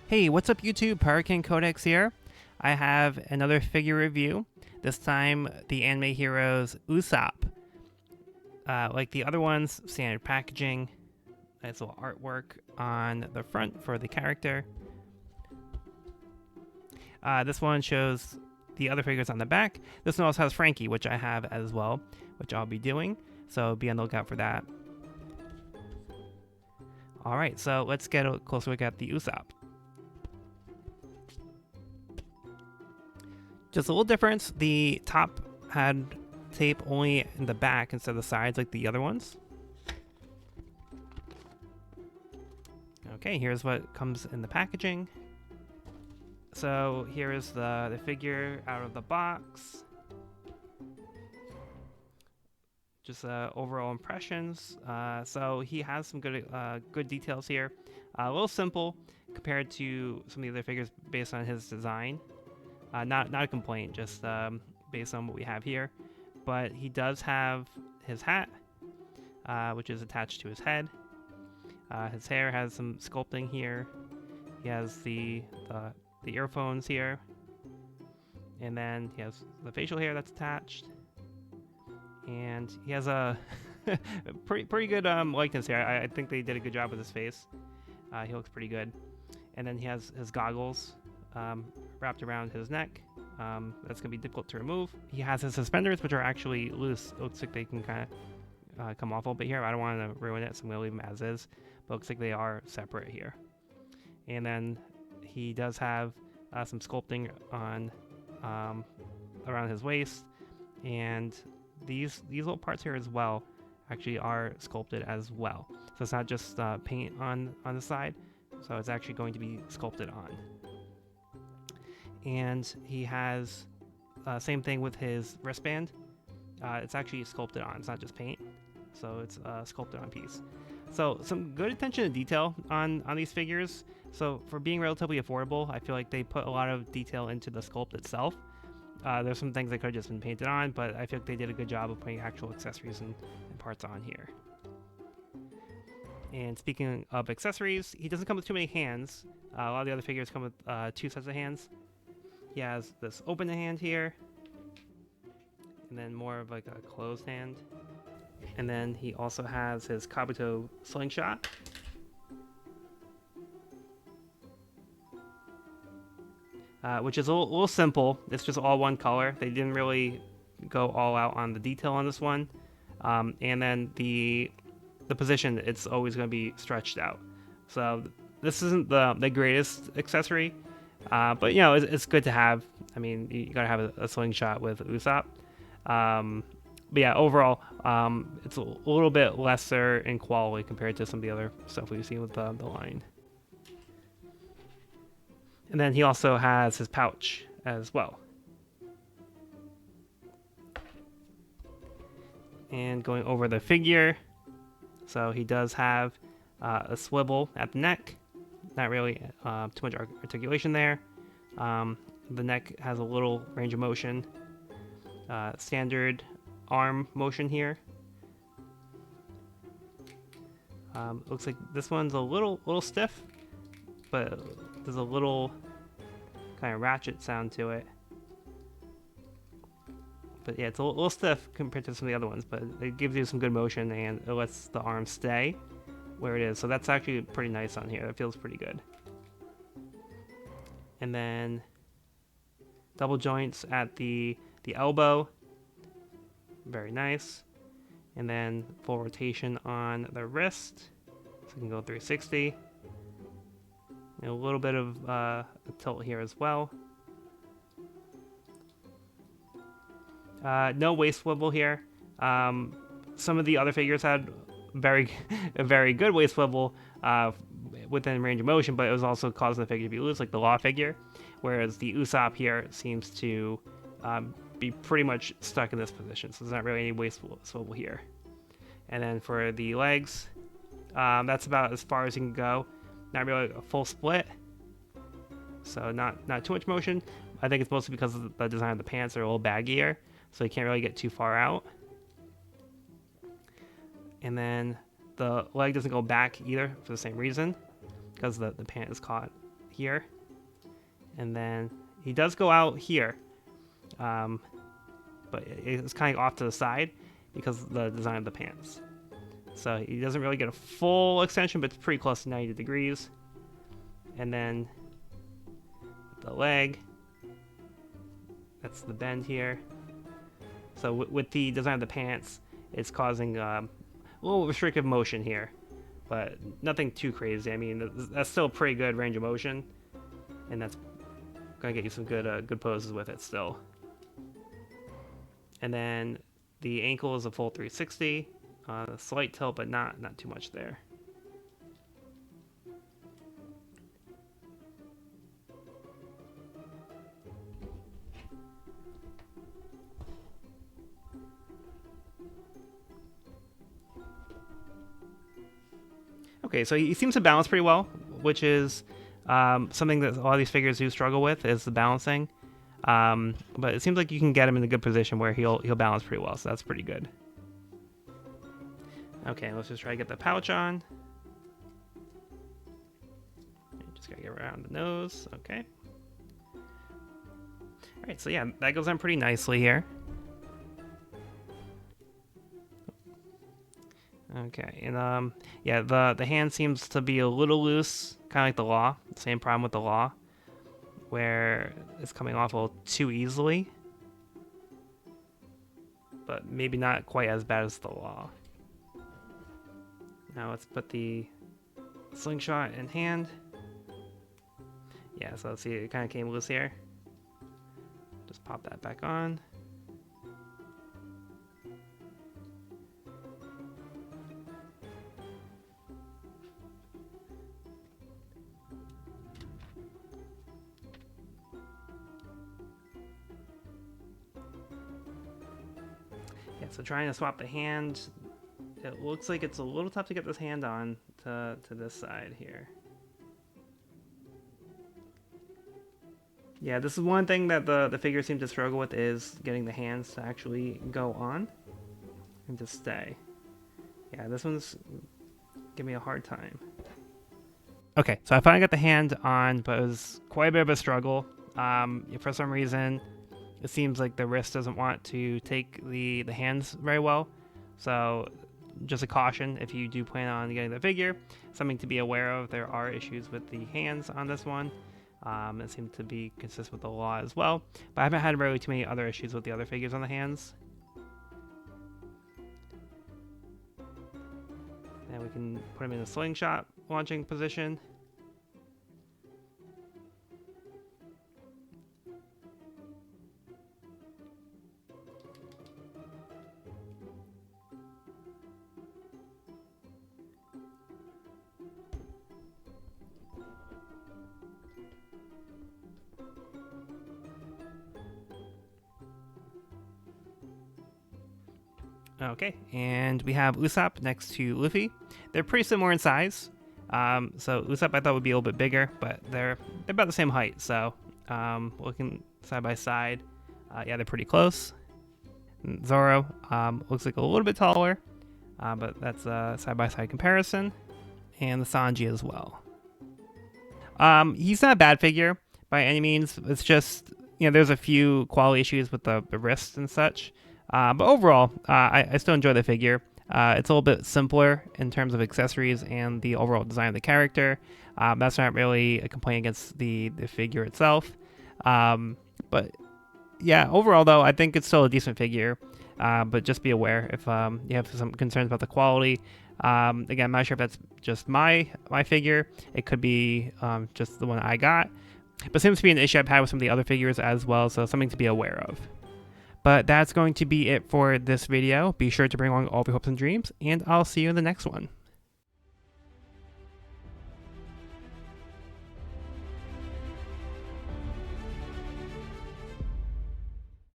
Hey, what's up YouTube? Hurricane Codex here. I have another figure review. This time, the anime heroes Usopp. Like the other ones, standard packaging. Nice little artwork on the front for the character. This one shows the other figures on the back. This one also has Frankie, which I have as well, which I'll be doing. So be on the lookout for that. Alright, so let's get a closer look at the Usopp. Just a little difference, the top had tape only in the back instead of the sides like the other ones. Okay, here's what comes in the packaging. So here is the figure out of the box. Just overall impressions. So he has some good details here. A little simple compared to some of the other figures based on his design. Not a complaint, just based on what we have here. But he does have his hat, which is attached to his head. His hair has some sculpting here. He has the earphones here, and then he has the facial hair that's attached. And he has a pretty good likeness here. I think they did a good job with his face. He looks pretty good. And then he has his goggles wrapped around his neck. That's going to be difficult to remove. He has his suspenders, which are actually loose. It looks like they can kind of come off a little bit here. I don't want to ruin it, so I'm going to leave them as is. But it looks like they are separate here. And then he does have some sculpting on around his waist. And these little parts here as well actually are sculpted as well. So it's not just paint on the side. So it's actually going to be sculpted on. And he has same thing with his wristband. It's actually sculpted on. It's not just paint. So it's a sculpted on piece. So some good attention to detail on these figures. So for being relatively affordable, I feel like they put a lot of detail into the sculpt itself. There's some things that could have just been painted on, but I feel like they did a good job of putting actual accessories and parts on here. And speaking of accessories, he doesn't come with too many hands. A lot of the other figures come with 2 sets of hands. He has this open hand here, and then more of like a closed hand. And then he also has his Kabuto slingshot. Which is a little simple. It's just all one color. They didn't really go all out on the detail on this one. And then the position, it's always going to be stretched out. So this isn't the greatest accessory, but you know, it's good to have. I mean, you gotta have a slingshot with Usopp. But yeah, overall, it's a little bit lesser in quality compared to some of the other stuff we've seen with the line. And then he also has his pouch as well. And going over the figure, so he does have a swivel at the neck. Not really too much articulation there. The neck has a little range of motion. Standard arm motion here. Looks like this one's a little stiff, but there's a little kind of ratchet sound to it. But yeah, it's a little stiff compared to some of the other ones, but it gives you some good motion and it lets the arm stay where it is. So that's actually pretty nice on here. It feels pretty good. And then double joints at the elbow. Very nice. And then full rotation on the wrist. So you can go 360. And a little bit of a tilt here as well. No waist swivel here. Some of the other figures had a very good waist swivel within range of motion, but it was also causing the figure to be loose, like the Law figure. Whereas the Usopp here seems to be pretty much stuck in this position, so there's not really any waist swivel here. And then for the legs, that's about as far as you can go. Not really a full split, so not too much motion. I think it's mostly because of the design of the pants are a little baggier, so you can't really get too far out. And then the leg doesn't go back either for the same reason, because the pant is caught here, and then he does go out here, but it's kind of off to the side because of the design of the pants. So he doesn't really get a full extension, but it's pretty close to 90 degrees. And then the leg, that's the bend here. So with the design of the pants, it's causing a little restrictive motion here, but nothing too crazy. I mean, that's still a pretty good range of motion, and that's gonna get you some good poses with it still. And then the ankle is a full 360, a slight tilt, but not too much there. Okay, so he seems to balance pretty well, which is something that a lot of these figures do struggle with, is the balancing. But it seems like you can get him in a good position where he'll balance pretty well, so that's pretty good. Okay, let's just try to get the pouch on. Just gotta get around the nose. Okay. All right, so yeah, that goes on pretty nicely here. Okay, and yeah, the hand seems to be a little loose, kind of like the Law. Same problem with the Law, where it's coming off a little too easily, but maybe not quite as bad as the Law. Now let's put the slingshot in hand. Yeah, so let's see, it kind of came loose here. Just pop that back on. Yeah, so trying to swap the hand, it looks like it's a little tough to get this hand on to this side here. Yeah, this is one thing that the figure seems to struggle with, is getting the hands to actually go on and to stay. Yeah, this one's giving me a hard time. Okay, so I finally got the hand on, but it was quite a bit of a struggle. For some reason, it seems like the wrist doesn't want to take the hands very well. So just a caution, if you do plan on getting the figure, something to be aware of. There are issues with the hands on this one. It seemed to be consistent with the Law as well, but I haven't had really too many other issues with the other figures on the hands. And we can put him in a slingshot launching position. Okay, and we have Usopp next to Luffy. They're pretty similar in size. So Usopp I thought would be a little bit bigger, but they're about the same height. So looking side by side, yeah, they're pretty close. And Zoro looks like a little bit taller, but that's a side by side comparison. And the Sanji as well. He's not a bad figure by any means. It's just, you know, there's a few quality issues with the wrists and such. But overall, I still enjoy the figure. It's a little bit simpler in terms of accessories and the overall design of the character. That's not really a complaint against the figure itself. But yeah, overall though, I think it's still a decent figure. But just be aware if you have some concerns about the quality. Again, I'm not sure if that's just my figure. It could be just the one I got. But seems to be an issue I've had with some of the other figures as well, so something to be aware of. But that's going to be it for this video. Be sure to bring along all of your hopes and dreams, and I'll see you in the next one.